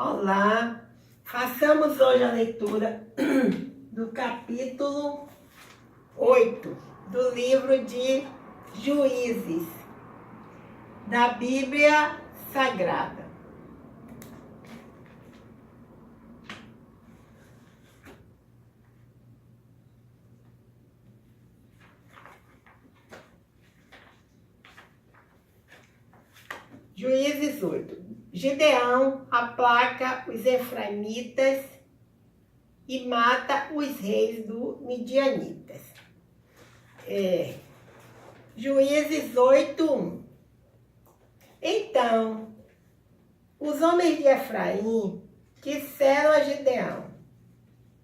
Olá, façamos hoje a leitura do capítulo 8 do livro de Juízes, da Bíblia Sagrada. Juízes 8. Gideão aplaca os efraimitas e mata os reis do Midianitas. Juízes 8:1. Então, os homens de Efraim disseram a Gideão: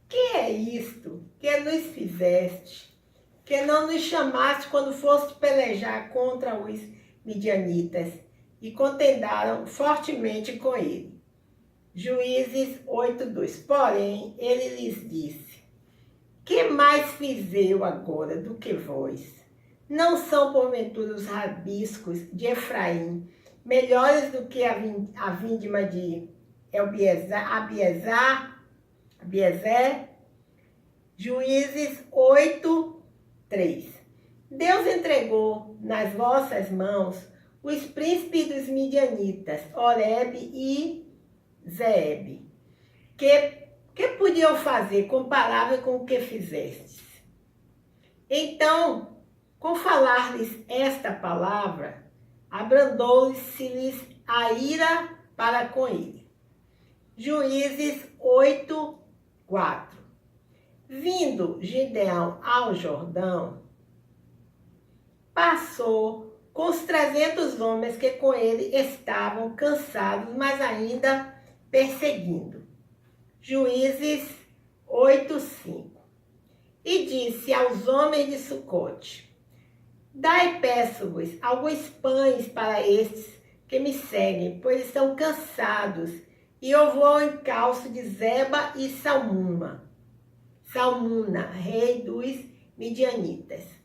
que é isto que nos fizeste, que não nos chamaste quando foste pelejar contra os midianitas? E contendaram fortemente com ele. Juízes 8:2. Porém, ele lhes disse: que mais fiz eu agora do que vós? Não são porventura os rabiscos de Efraim melhores do que a vindima de Abiezer? Juízes 8:3. Deus entregou nas vossas mãos os príncipes dos midianitas, Oreb e Zeeb, que podiam fazer comparável com o que fizestes? Então, com falar-lhes esta palavra, abrandou-se-lhes a ira para com ele. Juízes 8:4. Vindo Gideão ao Jordão, passou com os 300 homens que com ele estavam cansados, mas ainda perseguindo. Juízes 8:5. E disse aos homens de Sucote: dai, peço-vos, alguns pães para estes que me seguem, pois estão cansados, e eu vou ao encalço de Zeba e Salmuna, rei dos midianitas.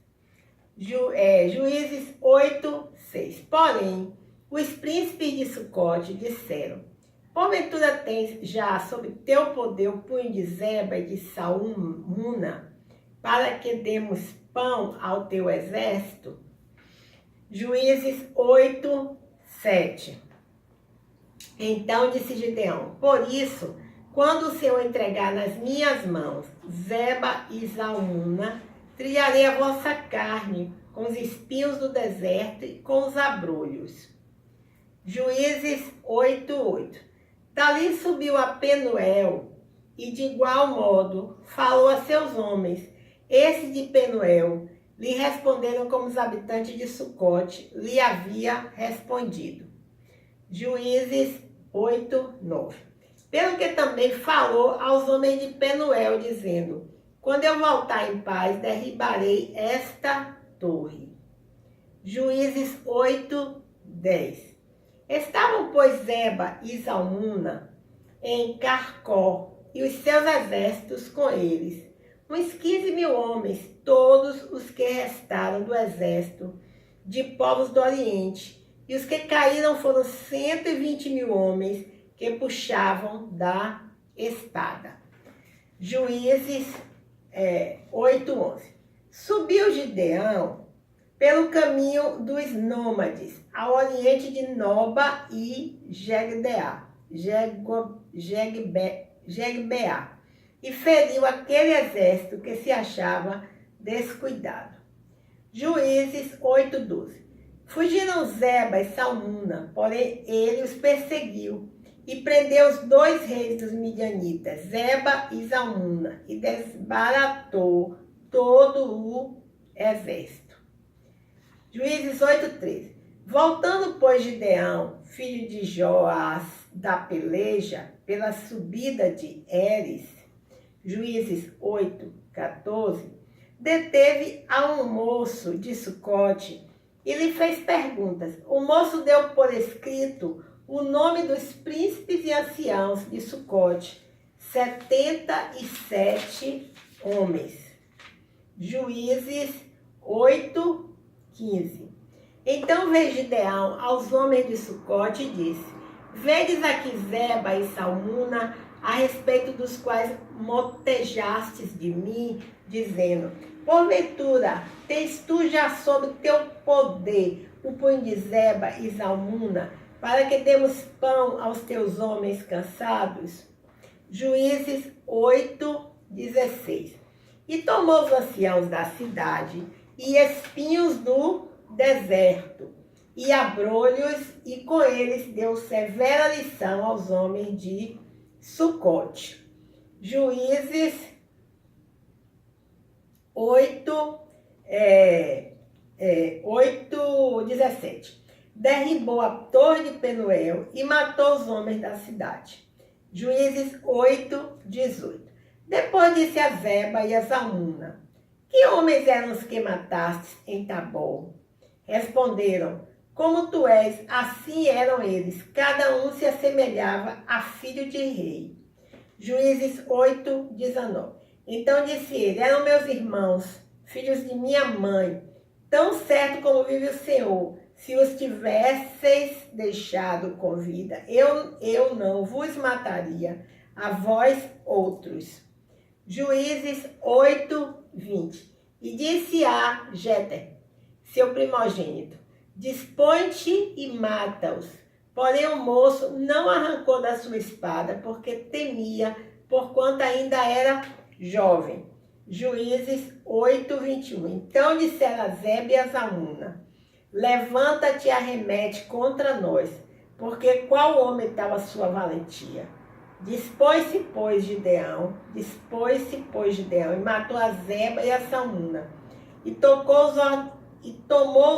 Juízes 8:6. Porém, os príncipes de Sucote disseram: porventura tens já sob teu poder o punho de Zeba e de Salmuna, para que demos pão ao teu exército? Juízes 8:7. Então disse Gideão: por isso, quando o Senhor entregar nas minhas mãos Zeba e Salmuna, trilharei a vossa carne com os espinhos do deserto e com os abrolhos. Juízes 8:8. Dali subiu a Penuel e de igual modo falou a seus homens. Esses de Penuel lhe responderam como os habitantes de Sucote lhe havia respondido. Juízes 8:9. Pelo que também falou aos homens de Penuel, dizendo: quando eu voltar em paz, derribarei esta torre. Juízes 8:10. Estavam, pois, Zeba e Salmuna em Carcó, e os seus exércitos com eles, uns 15.000 homens, todos os que restaram do exército de povos do Oriente, e os que caíram foram 120.000 homens que puxavam da espada. Juízes 8:11. Subiu Gideão pelo caminho dos nômades, ao oriente de Noba e Jegbeá, e feriu aquele exército que se achava descuidado. Juízes 8:12. Fugiram Zeba e Salmuna, porém ele os perseguiu e prendeu os 2 reis dos midianitas, Zeba e Salmuna, e desbaratou todo o exército. Juízes 8:13. Voltando, pois, Gideão, filho de Joás, da peleja, pela subida de Eres, Juízes 8:14, deteve a um moço de Sucote e lhe fez perguntas. O moço deu por escrito o nome dos príncipes e anciãos de Sucote, 77 homens. Juízes 8:15. Então veio Gideão aos homens de Sucote e disse: Vedes aqui Zeba e Salmuna, a respeito dos quais motejastes de mim, dizendo: porventura, tens tu já sob teu poder o punho de Zeba e Salmuna, para que demos pão aos teus homens cansados? Juízes 8:16. E tomou os anciãos da cidade e espinhos do deserto, e abrolhos, e com eles deu severa lição aos homens de Sucote. Juízes 8:17. Derribou a torre de Penuel e matou os homens da cidade. Juízes 8:18. Depois disse a Zeba e a Salmuna: que homens eram os que mataste em Tabor? Responderam: como tu és, assim eram eles. Cada um se assemelhava a filho de rei. Juízes 8:19. Então disse ele: eram meus irmãos, filhos de minha mãe. Tão certo como vive o Senhor, se os tivesseis deixado com vida, eu não vos mataria, a vós outros. Juízes 8:20. E disse a Jeter, seu primogênito: dispõe-te e mata-os. Porém o moço não arrancou da sua espada, porque temia, porquanto ainda era jovem. Juízes 8:21. Então disseram a Zeba e a Salmuna: levanta-te e arremete contra nós, porque qual homem tal a sua valentia? Dispôs-se, pois, Gideão, e matou a Zeba e a Salmuna, e tomou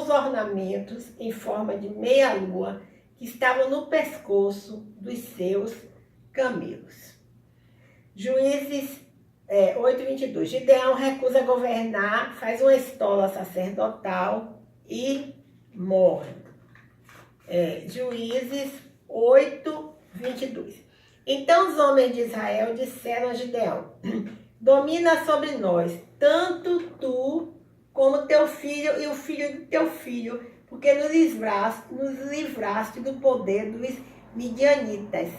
os ornamentos em forma de meia-lua que estavam no pescoço dos seus camelos. Juízes 8:22. Gideão recusa governar, faz uma estola sacerdotal e morre. Juízes 8:22. Então os homens de Israel disseram a Gideão: domina sobre nós, tanto tu como teu filho e o filho de teu filho, porque nos livraste do poder dos midianitas.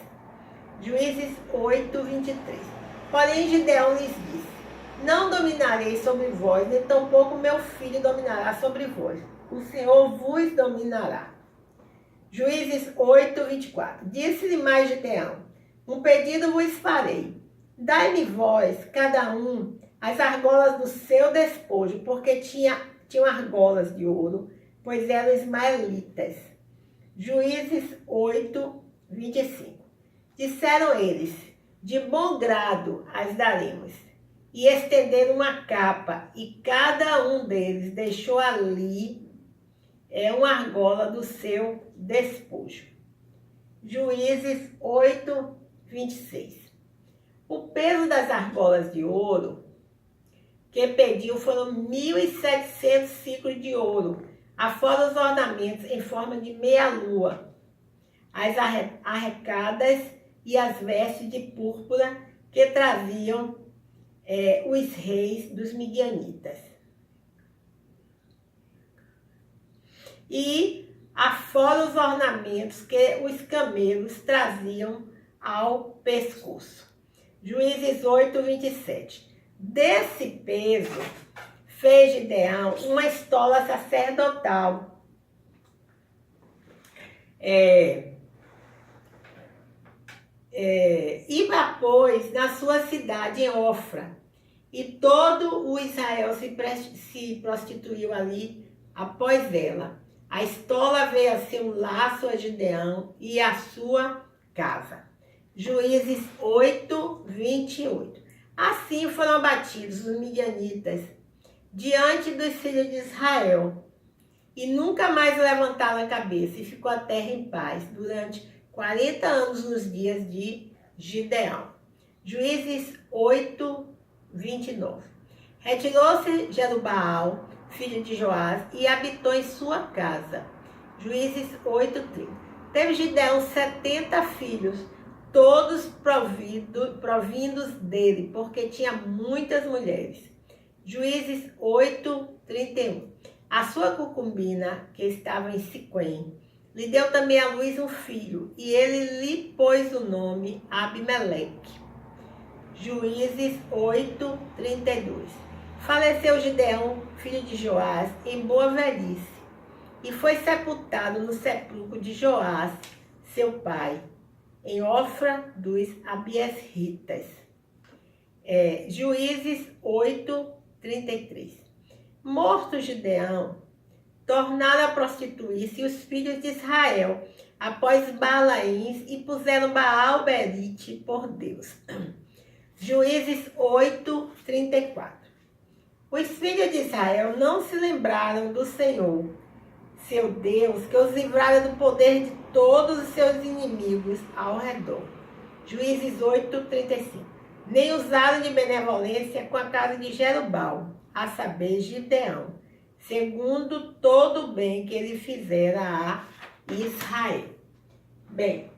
Juízes 8:23. Porém Gideão lhes disse: não dominarei sobre vós, nem tampouco meu filho dominará sobre vós. O Senhor vos dominará. Juízes 8:24. Disse-lhe mais Gideão: um pedido vos farei. Dai-me vós, cada um, as argolas do seu despojo, porque tinham argolas de ouro, pois eram ismaelitas. Juízes 8:25. Disseram eles: de bom grado as daremos. E estenderam uma capa, e cada um deles deixou ali uma argola do seu despojo. Juízes 8:26. O peso das argolas de ouro que pediu foram 1.700 ciclos de ouro, afora os ornamentos em forma de meia-lua, as arrecadas e as vestes de púrpura que traziam os reis dos midianitas. E afora os ornamentos que os camelos traziam ao pescoço. Juízes 8:27. Desse peso fez Gideão uma estola sacerdotal. E a pôs na sua cidade em Ofra. E todo o Israel se prostituiu ali após ela. A estola veio a ser um laço a Gideão e a sua casa. Juízes 8:28. Assim foram abatidos os midianitas diante dos filhos de Israel, e nunca mais levantaram a cabeça, e ficou a terra em paz durante 40 anos nos dias de Gideão. Juízes 8:29. Retirou-se Jerubaal, filho de Joás, e habitou em sua casa. Juízes 8:30. Teve Gideão 70 filhos, todos provindos dele, porque tinha muitas mulheres. Juízes 8:31. A sua concubina, que estava em Siquém, Lhe deu também à luz um filho, e ele lhe pôs o nome Abimeleque. Juízes 8, 32. Faleceu Gideão, filho de Joás, em boa velhice, e foi sepultado no sepulcro de Joás, seu pai, em Ofra dos Abiesritas. Juízes 8, 33. Morto Gideão, tornaram a prostituir-se os filhos de Israel após Balaíns e puseram Baal-berite por Deus. Juízes 8, 34. Os filhos de Israel não se lembraram do Senhor, seu Deus, que os livrara do poder de todos os seus inimigos ao redor. Juízes 8, 35. Nem usaram de benevolência com a casa de Jerubal, a saber, Gideão, segundo todo o bem que ele fizera a Israel. Bem,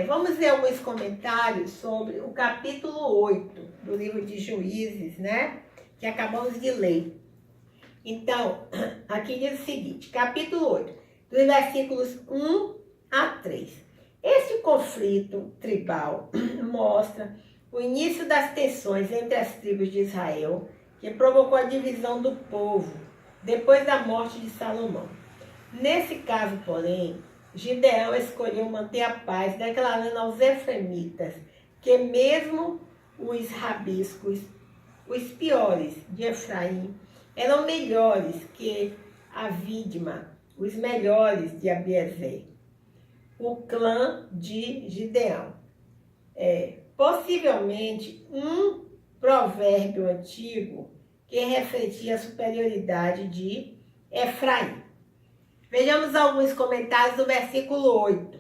vamos ler alguns comentários sobre o capítulo 8 do livro de Juízes, né? Que acabamos de ler. Então, aqui diz o seguinte, capítulo 8, dos versículos 1 a 3. Este conflito tribal mostra o início das tensões entre as tribos de Israel, que provocou a divisão do povo depois da morte de Salomão. Nesse caso, porém, Gideão escolheu manter a paz, declarando aos efremitas que mesmo os rabiscos, os piores de Efraim, eram melhores que a Vidma, os melhores de Abiezer, o clã de Gideão. Possivelmente um provérbio antigo que refletia a superioridade de Efraim. Vejamos alguns comentários do versículo 8,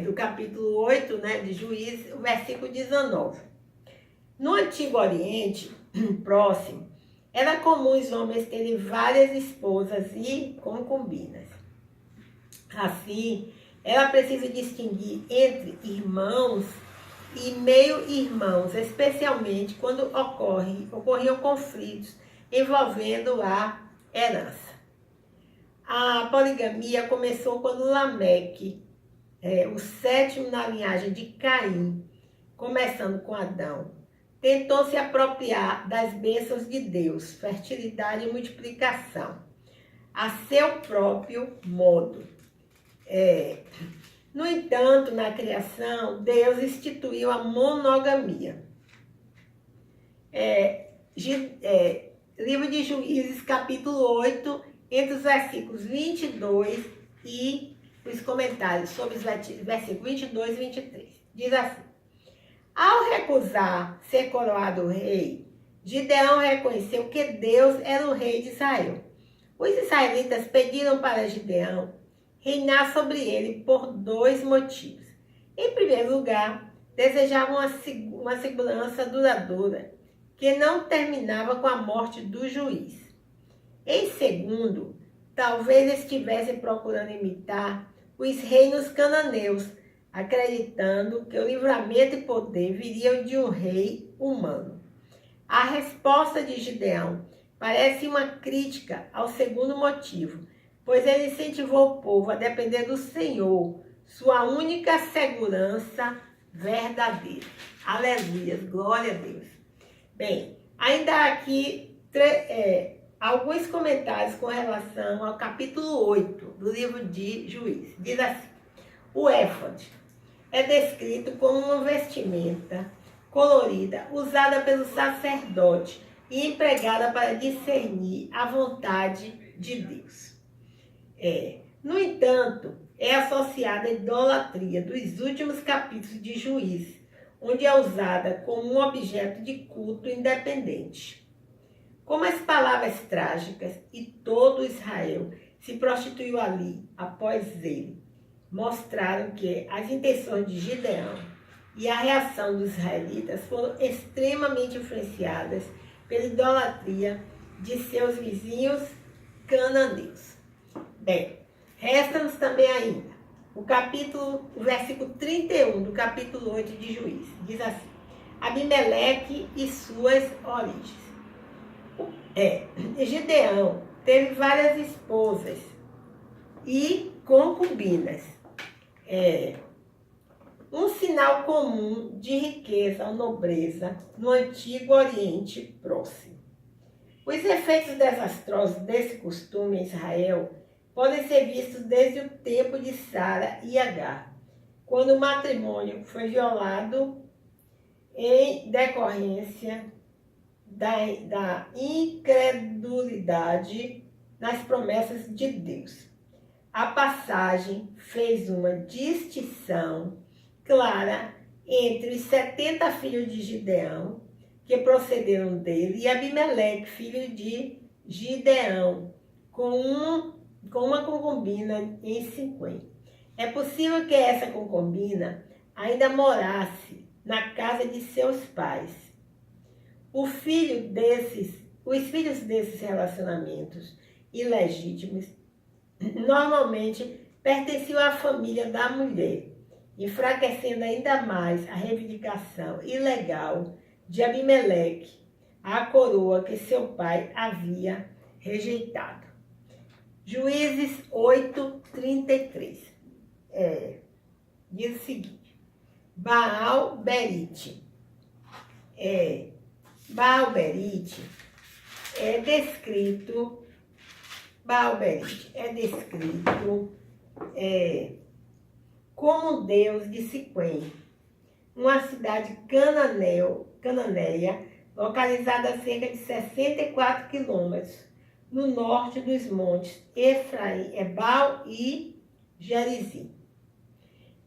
do capítulo 8, né, de Juízes, o versículo 19. No Antigo Oriente Próximo, era comum os homens terem várias esposas e concubinas. Assim, era preciso distinguir entre irmãos e meio-irmãos, especialmente quando ocorriam conflitos envolvendo a herança. A poligamia começou quando Lameque, o sétimo na linhagem de Caim, começando com Adão, tentou se apropriar das bênçãos de Deus, fertilidade e multiplicação, a seu próprio modo. No entanto, na criação, Deus instituiu a monogamia. Livro de Juízes, capítulo 8, entre os versículos 22 e os comentários sobre os versículos 22 e 23. Diz assim: ao recusar ser coroado rei, Gideão reconheceu que Deus era o rei de Israel. Os israelitas pediram para Gideão reinar sobre ele por dois motivos. Em primeiro lugar, desejavam uma segurança duradoura, que não terminava com a morte do juiz. Em segundo, talvez estivessem procurando imitar os reinos cananeus, acreditando que o livramento e poder viriam de um rei humano. A resposta de Gideão parece uma crítica ao segundo motivo, pois ele incentivou o povo a depender do Senhor, sua única segurança verdadeira. Aleluia, glória a Deus. Bem, ainda aqui alguns comentários com relação ao capítulo 8 do livro de Juízes. Diz assim: o éfode é descrito como uma vestimenta colorida usada pelo sacerdote e empregada para discernir a vontade de Deus. No entanto, é associada à idolatria dos últimos capítulos de Juízes, onde é usada como um objeto de culto independente. Como as palavras trágicas e todo Israel se prostituiu ali após ele, mostraram que as intenções de Gideão e a reação dos israelitas foram extremamente influenciadas pela idolatria de seus vizinhos cananeus. Bem, resta-nos também ainda o versículo 31 do capítulo 8 de Juízes. Diz assim: Abimeleque e suas origens. Gideão teve várias esposas e concubinas. Um sinal comum de riqueza ou nobreza no antigo Oriente Próximo. Os efeitos desastrosos desse costume em Israel podem ser vistos desde o tempo de Sara e Agar, quando o matrimônio foi violado em decorrência da incredulidade nas promessas de Deus. A passagem fez uma distinção clara entre os 70 filhos de Gideão, que procederam dele, e Abimeleque, filho de Gideão, com uma concubina em Siquém. É possível que essa concubina ainda morasse na casa de seus pais. Os filhos desses relacionamentos ilegítimos normalmente pertenciam à família da mulher, enfraquecendo ainda mais a reivindicação ilegal de Abimeleque, a coroa que seu pai havia rejeitado. Juízes 8:33. Diz o seguinte: Baal-Berite. Baal-Berite é descrito como um deus de Siquém, uma cidade cananeia localizada a cerca de 64 quilômetros no norte dos montes Efraim, Ebal e Gerizim.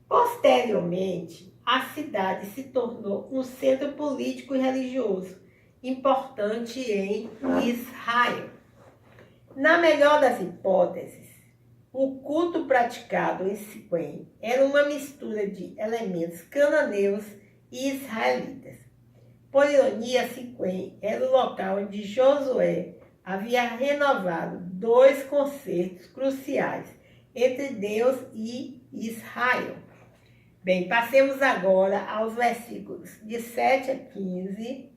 Posteriormente, a cidade se tornou um centro político e religioso importante em Israel. Na melhor das hipóteses, o culto praticado em Siquém era uma mistura de elementos cananeus e israelitas. Por ironia, Siquém era o local onde Josué havia renovado 2 concertos cruciais entre Deus e Israel. Bem, passemos agora aos versículos de 7 a 15,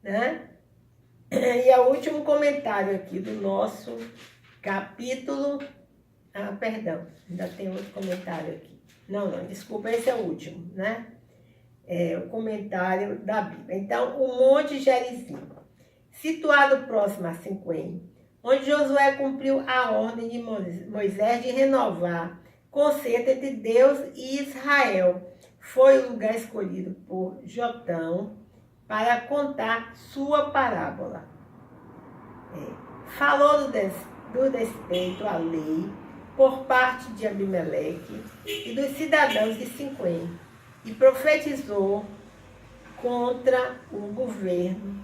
né? E ao último comentário aqui do nosso capítulo. Perdão, ainda tem outro comentário aqui. Não, desculpa, esse é o último, né? O comentário da Bíblia. Então, o Monte Gerizim, situado próximo a Siquém, onde Josué cumpriu a ordem de Moisés de renovar concerto entre Deus e Israel, foi o lugar escolhido por Jotão para contar sua parábola. Falou do despeito à lei por parte de Abimeleque e dos cidadãos de Siquém e profetizou contra o governo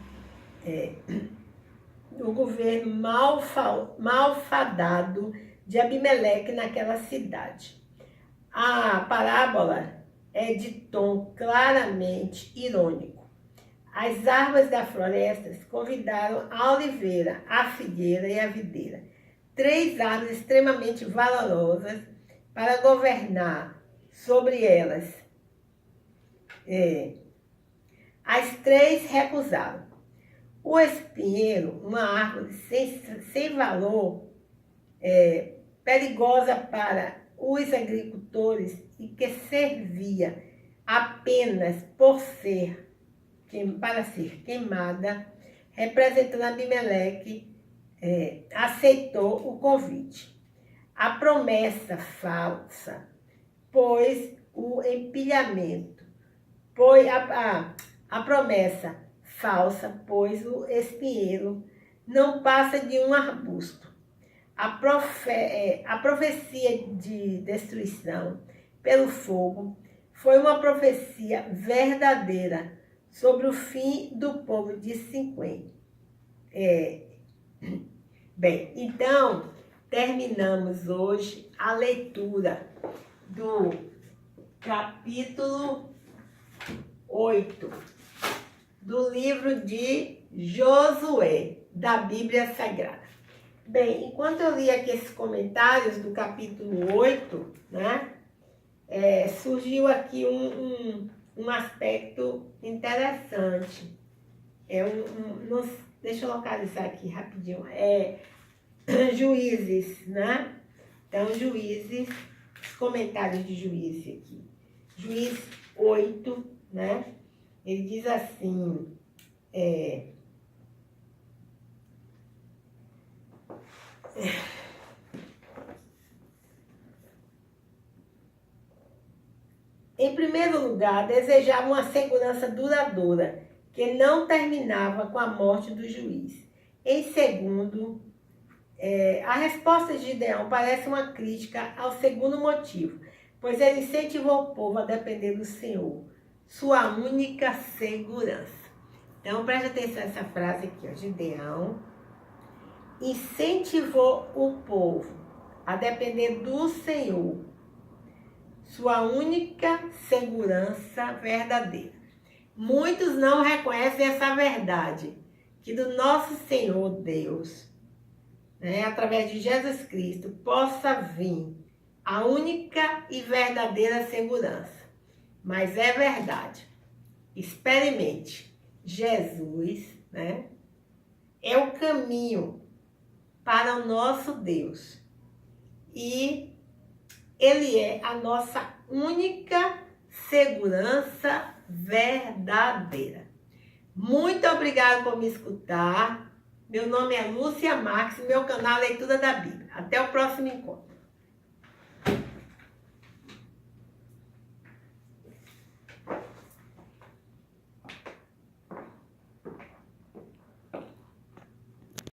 malfadado de Abimeleque naquela cidade. A parábola é de tom claramente irônico. As árvores da floresta convidaram a oliveira, a figueira e a videira, 3 árvores extremamente valorosas, para governar sobre elas. As 3 recusaram. O espinheiro, uma árvore sem valor, perigosa para os agricultores e que servia apenas para ser queimada, representando Abimeleque, aceitou o convite. A promessa falsa, pois o empilhamento, a promessa falsa, pois o espinheiro não passa de um arbusto. A profecia de destruição pelo fogo foi uma profecia verdadeira sobre o fim do povo de Siquém. Bem, então, terminamos hoje a leitura do capítulo 8 do livro de Josué, da Bíblia Sagrada. Bem, enquanto eu li aqui esses comentários do capítulo 8, né, surgiu aqui um aspecto interessante. Deixa eu localizar aqui rapidinho. Juízes, né? Então, Juízes, os comentários de Juízes aqui. Juízes 8, né? Ele diz assim, em primeiro lugar, desejava uma segurança duradoura, que não terminava com a morte do juiz. Em segundo, a resposta de Gideão parece uma crítica ao segundo motivo, pois ele incentivou o povo a depender do Senhor, sua única segurança. Então, preste atenção nessa frase aqui, ó. Gideão incentivou o povo a depender do Senhor, sua única segurança verdadeira. Muitos não reconhecem essa verdade, que do nosso Senhor Deus, através de Jesus Cristo, possa vir a única e verdadeira segurança. Mas é verdade. Experimente. Jesus, é o caminho para o nosso Deus. E Ele é a nossa única segurança verdadeira. Muito obrigada por me escutar. Meu nome é Lúcia Marques, meu canal é Leitura da Bíblia. Até o próximo encontro.